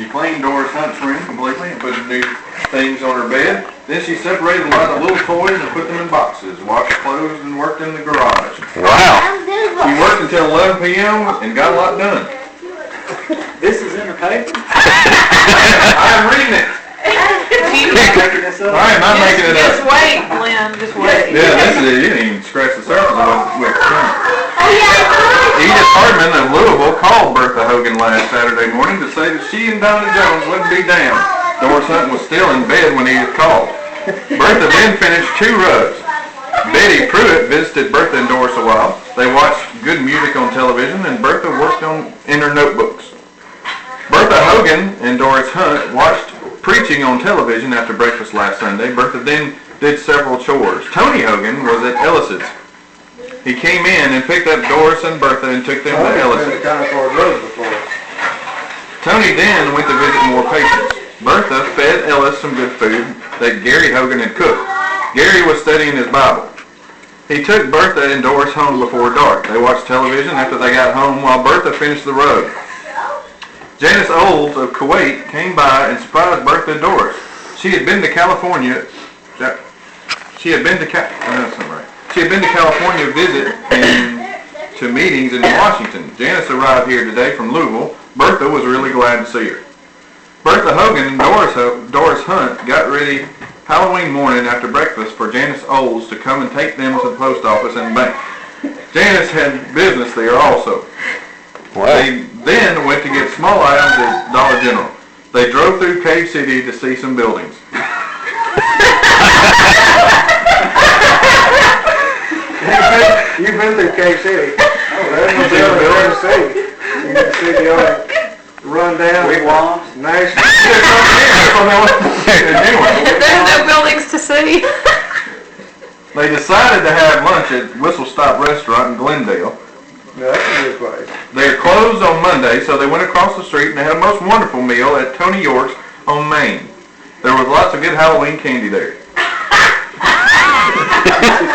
She cleaned Doris Hunt's room completely and put new things on her bed. Then she separated a lot of little toys and put them in boxes, washed clothes, and worked in the garage. Wow. She worked until 11 p.m. and got a lot done. This is in the paper? I'm reading it. I am not making it up. Just wait, Glenn. Just wait. Yeah, this is it. You didn't even scratch the surface of what's coming. Edith Hardman of Louisville called Bertha Hogan last Saturday morning to say that she and Donna Jones wouldn't be down. Doris Hunt was still in bed when Edith called. Bertha then finished 2 rugs. Betty Pruitt visited Bertha and Doris a while. They watched good music on television, and Bertha worked in her notebooks. Bertha Hogan and Doris Hunt watched preaching on television after breakfast last Sunday. Bertha then did several chores. Tony Hogan was at Ellis's. He came in and picked up Doris and Bertha and took them to Ellis's. Tony then went to visit more patients. Bertha fed Ellis some good food that Gary Hogan had cooked. Gary was studying his Bible. He took Bertha and Doris home before dark. They watched television after they got home while Bertha finished the rug. Janice Olds of Kuwait came by and surprised Bertha and Doris. She had been to California. She had been to California to visit and to meetings in Washington. Janice arrived here today from Louisville. Bertha was really glad to see her. Bertha Hogan and Doris Hunt got ready Halloween morning after breakfast for Janice Olds to come and take them to the post office and bank. Janice had business there also. Wow. They then went to get small items at Dollar General. They drove through Cave City to see some buildings. You've been through Cave City. Oh, that's no building there to see. You can see the old rundown walls, nice. There's no buildings to see. They decided to have lunch at Whistle Stop Restaurant in Glendale. No, that's a good place. They are closed on Monday, so they went across the street and they had a most wonderful meal at Tony York's on Main. There was lots of good Halloween candy there.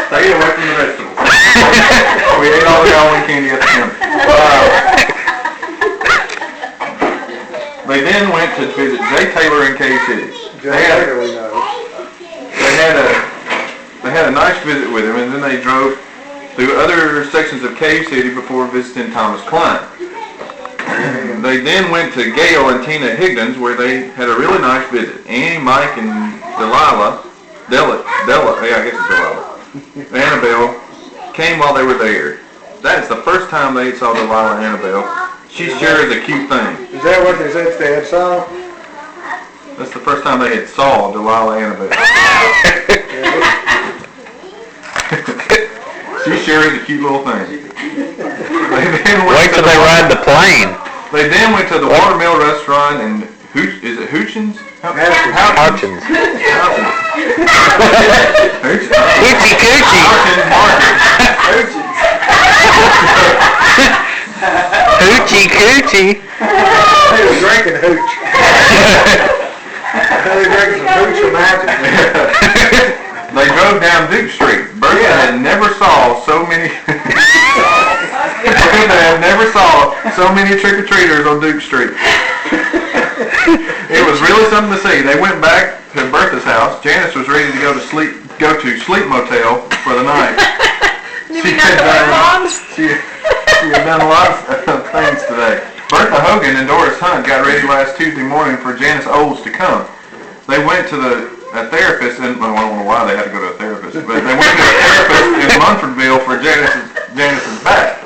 Stay away from the vegetables. We ate all the Halloween candy at the counter. They then went to visit Jay Taylor in Cave City. Jay Taylor, we know. They had a nice visit with him, and then they drove through other sections of Cave City before visiting Thomas Klein. They then went to Gail and Tina Higdon's, where they had a really nice visit. Annie, Mike, and Della, I guess it's Delilah, Annabelle came while they were there. That is the first time they saw Delilah and Annabelle. She sure is a cute thing. Is that what they said they had saw? That's the first time they had saw Delilah and Annabelle. She sure is a cute little thing. Wait till they ride the plane. They then went to the Watermill restaurant and is it Houchins? Houchins. Hoochie coochie. Hoochie coochie. They were drinking hooch. They were drinking some hooch from Houchins. They drove down Duke Street. Bertha had never saw so many. Bertha had never saw so many trick-or-treaters on Duke Street. It was really something to see. They went back to Bertha's house. Janice was ready to go to sleep motel for the night. She had done a lot of things today. Bertha Hogan and Doris Hunt got ready last Tuesday morning for Janice Olds to come. They went to a therapist, and I don't know why they had to go to a therapist, but they went to a therapist in Munfordville for Janice's back.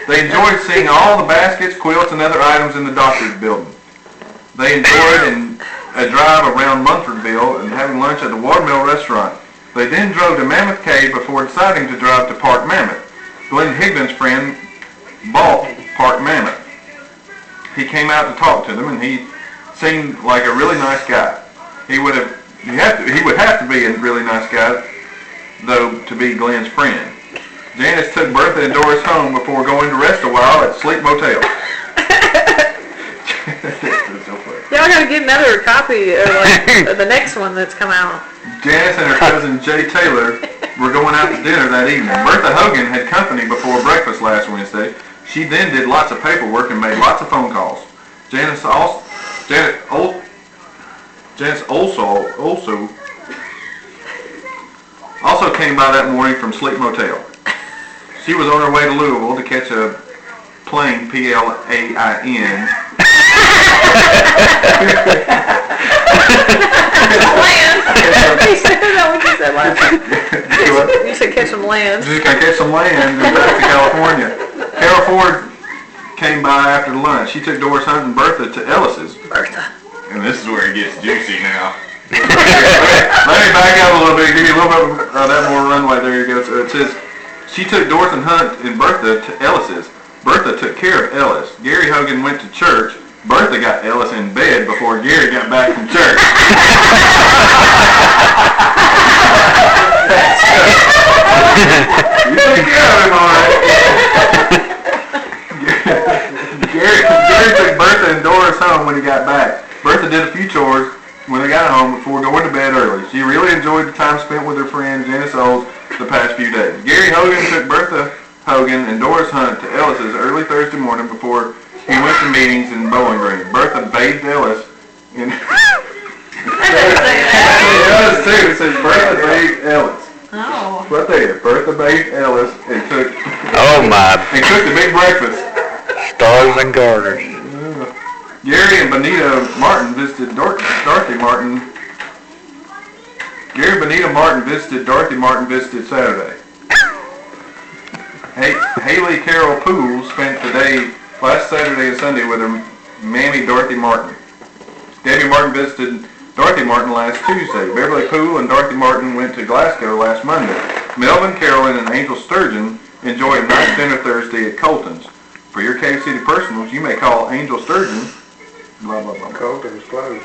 They enjoyed seeing all the baskets, quilts, and other items in the doctor's building. They enjoyed a drive around Munfordville and having lunch at the Watermill restaurant. They then drove to Mammoth Cave before deciding to drive to Park Mammoth. Glenn Higdon's friend bought Park Mammoth. He came out to talk to them, and he seemed like a really nice guy. He would have to be a really nice guy, though, to be Glenn's friend. Janice took Bertha and Doris home before going to rest a while at Sleep Motel. Y'all gotta get another copy, or like the next one that's come out. Janice and her cousin Jay Taylor were going out to dinner that evening. Bertha Hogan had company before breakfast last Wednesday. She then did lots of paperwork and made lots of phone calls. Janice also Janice also came by that morning from Sleep Motel. She was on her way to Louisville to catch a plane, P-L-A-I-N. Land. You said that what you said last time. You said catch some land. Just gonna catch some land and back to California. Carol Ford came by after lunch. She took Doris Hunt and Bertha to Ellis's. Bertha. And this is where it gets juicy now. Let me back up a little bit, give you a little bit of that more runway. There you go. So it says, she took Doris and Hunt and Bertha to Ellis's. Bertha took care of Ellis. Gary Hogan went to church. Bertha got Ellis in bed before Gary got back from church. You take care of him, all right. Gary took Bertha and Doris home when he got back. Bertha did a few chores when they got home before going to bed early. She really enjoyed the time spent with her friend Janice Olds the past few days. Gary Hogan took Bertha Hogan and Doris Hunt to Ellis's early Thursday morning before he went to meetings in Bowling Green. Bertha bathed Ellis in... It does too. It says Bertha bathed Ellis. Oh. Right there. Bertha bathed Ellis and took... Oh my. And cooked a big breakfast. Stars and garters. Gary and Benita Martin visited Dorothy Martin. Gary and Benita Martin visited Dorothy Martin visited Saturday. Haley Carol Poole spent the day last Saturday and Sunday with her mammy Dorothy Martin. Debbie Martin visited Dorothy Martin last Tuesday. Beverly Poole and Dorothy Martin went to Glasgow last Monday. Melvin Carolyn and Angel Sturgeon enjoyed a nice dinner Thursday at Colton's. For your Cave City personals, you may call Angel Sturgeon, blah, blah, blah. Colton's closed.